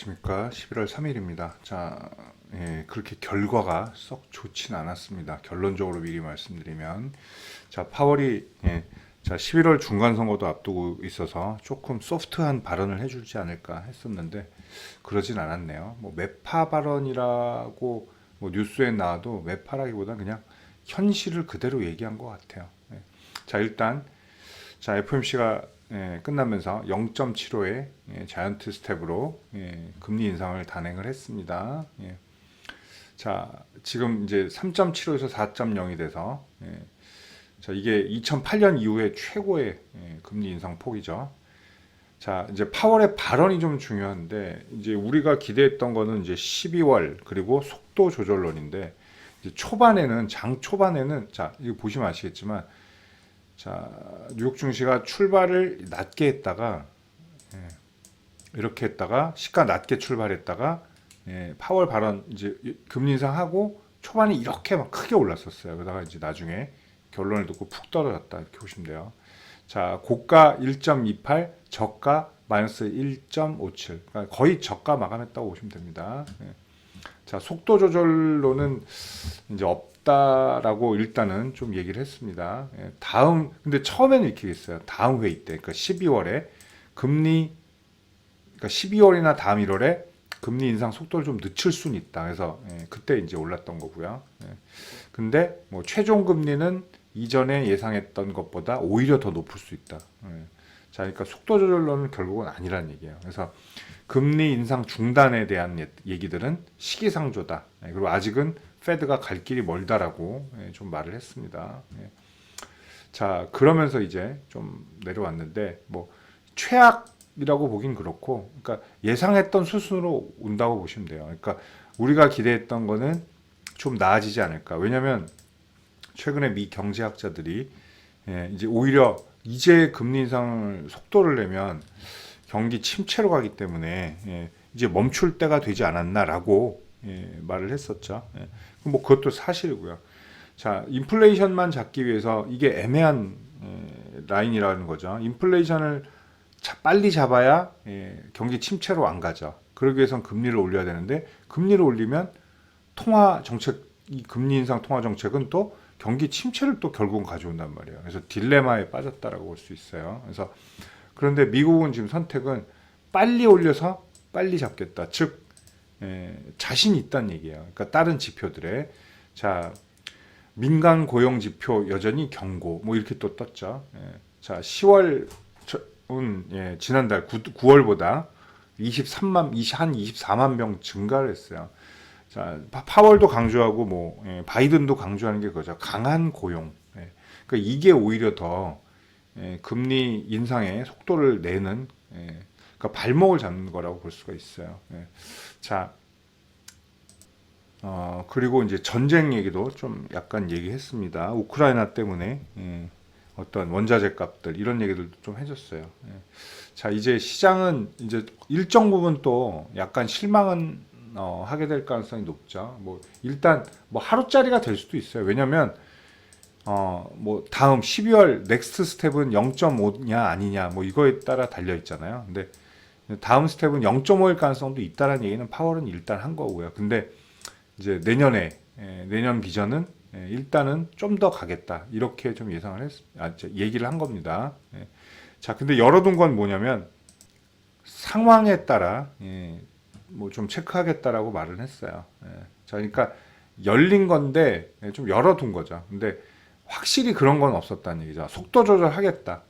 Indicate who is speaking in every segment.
Speaker 1: 안녕하십니까. 11월 3일입니다. 그렇게 결과가 썩 좋진 않았습니다. 결론적으로 미리 말씀드리면. 파월이, 11월 중간 선거도 앞두고 있어서 조금 소프트한 발언을 해주지 않을까 했었는데, 그러진 않았네요. 매파 발언이라고 뉴스에 나와도 매파라기보다 그냥 현실을 그대로 얘기한 것 같아요. 일단, FOMC가 끝나면서 0.75의 자이언트 스텝으로 금리 인상을 단행을 했습니다. 지금 이제 3.75에서 4.0이 돼서 이게 2008년 이후에 최고의 금리 인상 폭이죠. 이제 파월의 발언이 좀 중요한데, 이제 우리가 기대했던 거는 이제 12월 그리고 속도 조절론인데, 이제 장 초반에는 이거 보시면 아시겠지만, 뉴욕 증시가 출발을 낮게 했다가 이렇게 했다가 시가 낮게 출발했다가 파월 발언 이제 금리 인상하고 초반에 이렇게 막 크게 올랐었어요. 그러다가 이제 나중에 결론을 듣고 푹 떨어졌다 이렇게 보시면 돼요. 고가 1.28, 저가 마이너스 1.57, 그러니까 거의 저가 마감했다고 보시면 됩니다. 속도 조절로는 이제 없다라고 일단은 좀 얘기를 했습니다. 근데 처음에는 이렇게 했어요. 다음 회의 때, 그러니까 12월에 그러니까 12월이나 다음 1월에 금리 인상 속도를 좀 늦출 수는 있다. 그래서 그때 이제 올랐던 거고요. 근데 최종 금리는 이전에 예상했던 것보다 오히려 더 높을 수 있다. 그러니까 속도 조절로는 결국은 아니란 얘기예요. 그래서 금리 인상 중단에 대한 얘기들은 시기상조다. 그리고 아직은 페드가 갈 길이 멀다라고 좀 말을 했습니다. 그러면서 이제 좀 내려왔는데, 최악이라고 보긴 그렇고, 그러니까 예상했던 수순으로 온다고 보시면 돼요. 그러니까 우리가 기대했던 거는 좀 나아지지 않을까. 왜냐하면 최근에 미 경제학자들이 이제 오히려 이제 금리 인상을 속도를 내면 경기 침체로 가기 때문에 이제 멈출 때가 되지 않았나라고 말을 했었죠. 그것도 사실이고요. 인플레이션만 잡기 위해서 이게 애매한 라인이라는 거죠. 인플레이션을 빨리 잡아야 경기 침체로 안 가죠. 그러기 위해선 금리를 올려야 되는데, 금리를 올리면 이 금리 인상 통화 정책은 또 경기 침체를 또 결국은 가져온단 말이에요. 그래서 딜레마에 빠졌다라고 볼 수 있어요. 그런데 미국은 지금 선택은 빨리 올려서 빨리 잡겠다. 즉, 자신이 있다는 얘기예요. 그러니까 다른 지표들에. 민간 고용 지표 여전히 경고. 이렇게 또 떴죠. 10월은 지난달 9월보다 한 24만 병 증가를 했어요. 파월도 강조하고 바이든도 강조하는 게 그거죠. 강한 고용. 그러니까 이게 오히려 더 금리 인상의 속도를 내는, 그러니까 발목을 잡는 거라고 볼 수가 있어요. 그리고 이제 전쟁 얘기도 좀 약간 얘기했습니다. 우크라이나 때문에 어떤 원자재 값들 이런 얘기들도 좀 해줬어요. 이제 시장은 이제 일정 부분 또 약간 실망은 하게 될 가능성이 높죠. 일단 하루짜리가 될 수도 있어요. 왜냐면 다음 12월 넥스트 스텝은 0.5냐 아니냐 이거에 따라 달려 있잖아요. 근데 다음 스텝은 0.5일 가능성도 있다라는 얘기는 파월은 일단 한 거고요. 근데 이제 내년 비전은 일단은 좀 더 가겠다 이렇게 좀 얘기를 한 겁니다. 근데 열어둔 건 뭐냐면 상황에 따라 좀 체크하겠다라고 말을 했어요. 그러니까 열린 건데 좀 열어둔 거죠. 근데 확실히 그런 건 없었다는 얘기죠. 속도 조절하겠다.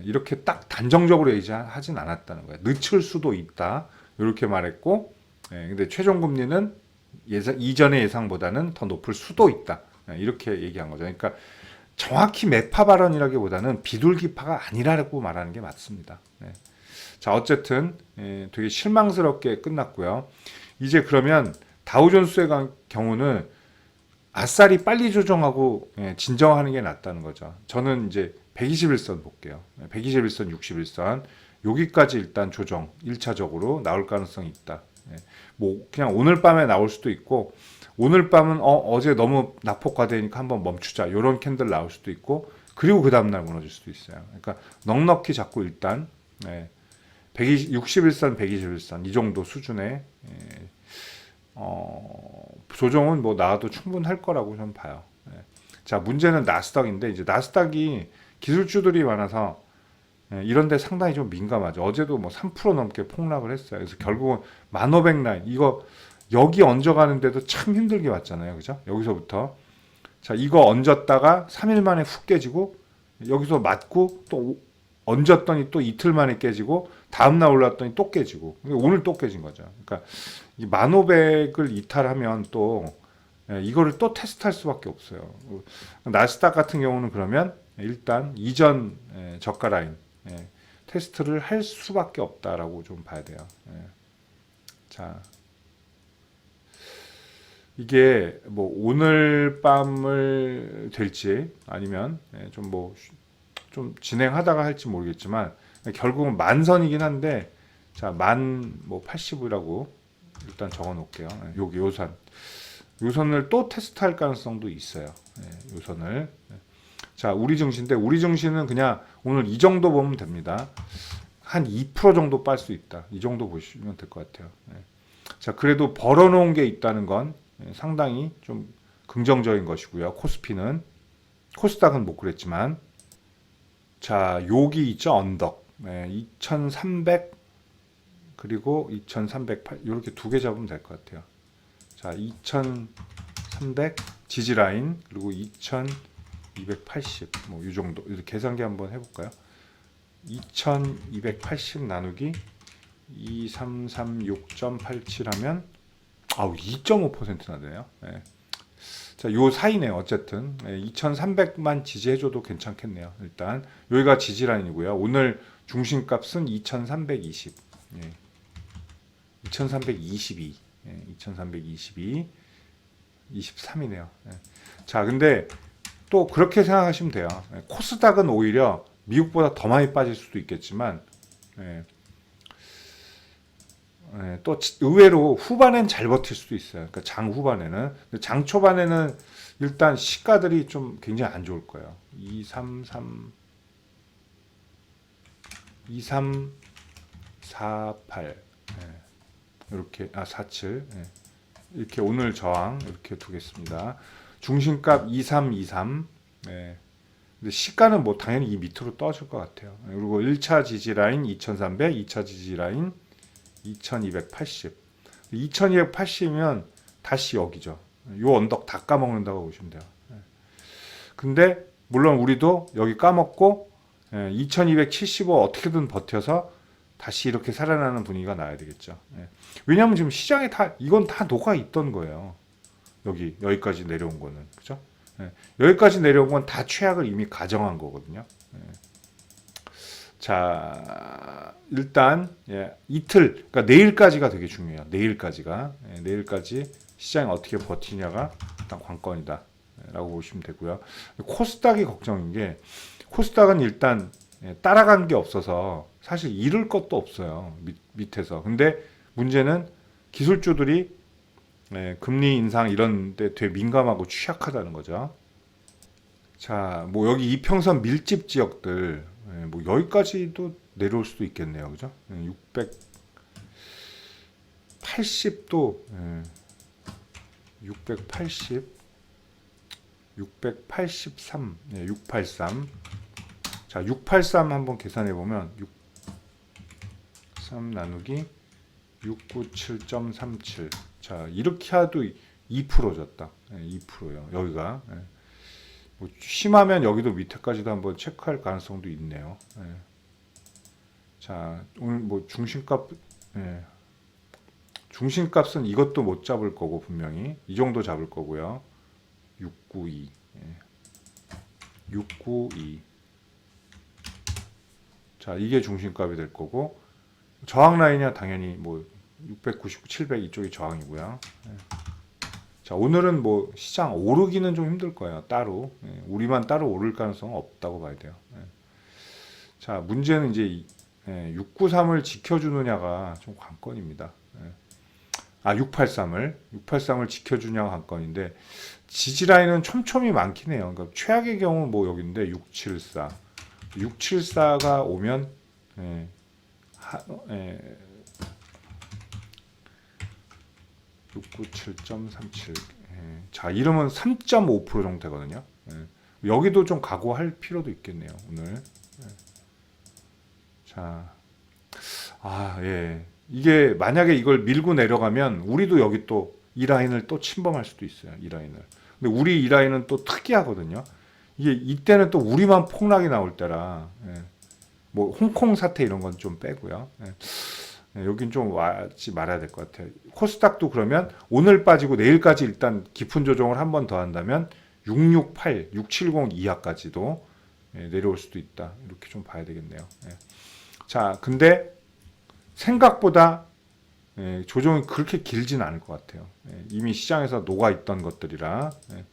Speaker 1: 이렇게 딱 단정적으로 얘기하진 않았다는 거예요. 늦출 수도 있다. 이렇게 말했고, 근데 최종 금리는 이전의 예상보다는 더 높을 수도 있다. 이렇게 얘기한 거죠. 그러니까 정확히 매파 발언이라기보다는 비둘기파가 아니라고 말하는 게 맞습니다. 어쨌든 되게 실망스럽게 끝났고요. 이제 그러면 다우존스의 경우는 아싸리 빨리 조정하고 진정하는 게 낫다는 거죠. 저는 이제 121선 볼게요. 121선, 61선 여기까지 일단 조정 1차적으로 나올 가능성이 있다. 그냥 오늘 밤에 나올 수도 있고, 오늘 밤은 어제 너무 낙폭과대니까 한번 멈추자 이런 캔들 나올 수도 있고, 그리고 그 다음날 무너질 수도 있어요. 그러니까 넉넉히 잡고 일단 61선, 121선 이 정도 수준의 조정은 뭐 나와도 충분할 거라고 좀 봐요. 자, 문제는 나스닥인데 이제 나스닥이 기술주들이 많아서 이런데 상당히 좀 민감하죠. 어제도 뭐 3% 넘게 폭락을 했어요. 그래서 결국은 1500 라인 이거 여기 얹어가는데도 참 힘들게 왔잖아요, 그죠? 여기서부터 자 이거 얹었다가 3일 만에 훅 깨지고 여기서 맞고 또 얹었더니 또 이틀 만에 깨지고 다음날 올랐더니 또 깨지고 오늘 또 깨진 거죠. 그러니까 이 1500을 이탈하면 또 이거를 또 테스트할 수밖에 없어요. 나스닥 같은 경우는 그러면 일단 이전 저가 라인 테스트를 할 수밖에 없다라고 좀 봐야 돼요. 자, 이게 뭐 오늘 밤을 될지 아니면 좀 진행하다가 할지 모르겠지만 결국은 만선이긴 한데 자, 뭐 80이라고 일단 적어 놓을게요. 여기 요선을 또 테스트할 가능성도 있어요. 요선을. 자, 우리 증시인데 우리 증시는 그냥 오늘 이 정도 보면 됩니다. 한 2% 정도 빨 수 있다. 이 정도 보시면 될 것 같아요. 자, 그래도 벌어놓은 게 있다는 건 상당히 좀 긍정적인 것이고요. 코스닥은 못 그랬지만 자, 여기 있죠. 언덕 2300 그리고 2308 이렇게 두 개 잡으면 될 것 같아요. 자, 2300 지지라인 그리고 2280 뭐 이 정도 계산기 한번 해볼까요? 2280 나누기 2336.87 하면 2.5%나 되네요. 자, 요 사이네요. 어쨌든 2300만 지지해줘도 괜찮겠네요. 일단 여기가 지지라인이고요. 오늘 중심값은 2320 2322 2322 23이네요. 자, 근데 또 그렇게 생각하시면 돼요. 코스닥은 오히려 미국보다 더 많이 빠질 수도 있겠지만 또 의외로 후반엔 잘 버틸 수도 있어요. 그러니까 장 후반에는. 장 초반에는 일단 시가들이 좀 굉장히 안 좋을 거예요. 2348 이렇게 47 이렇게 오늘 저항 이렇게 두겠습니다. 중심값 2323 근데 시가는 뭐 당연히 이 밑으로 떠질 것 같아요. 그리고 1차 지지라인 2300 2차 지지라인 2280 2280이면 다시 여기죠. 요 언덕 다 까먹는다고 보시면 돼요. 근데 물론 우리도 여기 까먹고 2275 어떻게든 버텨서 다시 이렇게 살아나는 분위기가 나야 되겠죠. 왜냐하면 지금 시장에 이건 다 녹아 있던 거예요. 여기까지 내려온 거는 그죠? 여기까지 내려온 건 다 최악을 이미 가정한 거거든요. 자, 일단 이틀, 그러니까 내일까지가 되게 중요해요. 내일까지 시장이 어떻게 버티냐가 일단 관건이다라고 보시면 되고요. 코스닥이 걱정인 게 코스닥은 일단 따라간 게 없어서 사실 잃을 것도 없어요. 밑에서. 근데 문제는 기술주들이 금리 인상 이런 데 되게 민감하고 취약하다는 거죠. 자, 뭐 여기 이평선 밀집 지역들 뭐 여기까지도 내려올 수도 있겠네요. 그죠? 680도 680 683 683 자, 683 한번 계산해 보면 3 나누기 697.37 자, 이렇게 해도 2% 졌다. 2%요. 여기가 뭐 심하면 여기도 밑에까지도 한번 체크할 가능성도 있네요. 자, 오늘 뭐 중심값은 이것도 못 잡을 거고 분명히 이 정도 잡을 거고요. 692 692 자, 이게 중심값이 될 거고 저항 라인이야 당연히 뭐 699, 700 이쪽이 저항이고요. 자, 오늘은 뭐 시장 오르기는 좀 힘들 거예요. 따로 우리만 따로 오를 가능성은 없다고 봐야 돼요. 자, 문제는 이제 693을 지켜주느냐가 좀 관건입니다. 683을 지켜주냐가 관건인데 지지라인은 촘촘히 많긴 해요. 그러니까 최악의 경우 뭐 여기인데 674가 오면 예, 697.37. 예, 자, 이러면 3.5% 정도 되거든요. 예, 여기도 좀 각오할 필요도 있겠네요, 오늘. 예. 자, 예. 이게 만약에 이걸 밀고 내려가면 우리도 여기 또 이 라인을 또 침범할 수도 있어요. 이 라인을. 근데 우리 이 라인은 또 특이하거든요. 이게 이때는 또 우리만 폭락이 나올 때라. 예. 뭐 홍콩 사태 이런 건 좀 빼고요. 예. 예, 여긴 좀 와지 말아야 될 것 같아요. 코스닥도 그러면 오늘 빠지고 내일까지 일단 깊은 조정을 한 번 더 한다면 668, 670 이하까지도 예, 내려올 수도 있다. 이렇게 좀 봐야 되겠네요. 예. 자, 근데 생각보다 예, 조정이 그렇게 길진 않을 것 같아요. 예, 이미 시장에서 녹아있던 것들이라. 예.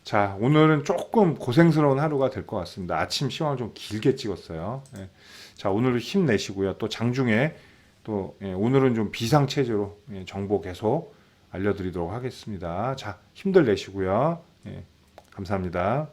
Speaker 1: 자, 오늘은 조금 고생스러운 하루가 될 것 같습니다. 아침 시황을 좀 길게 찍었어요. 예. 자, 오늘도 힘내시고요. 또 장중에 또 예, 오늘은 좀 비상체제로 예, 정보 계속 알려드리도록 하겠습니다. 자, 힘들 내시고요. 예, 감사합니다.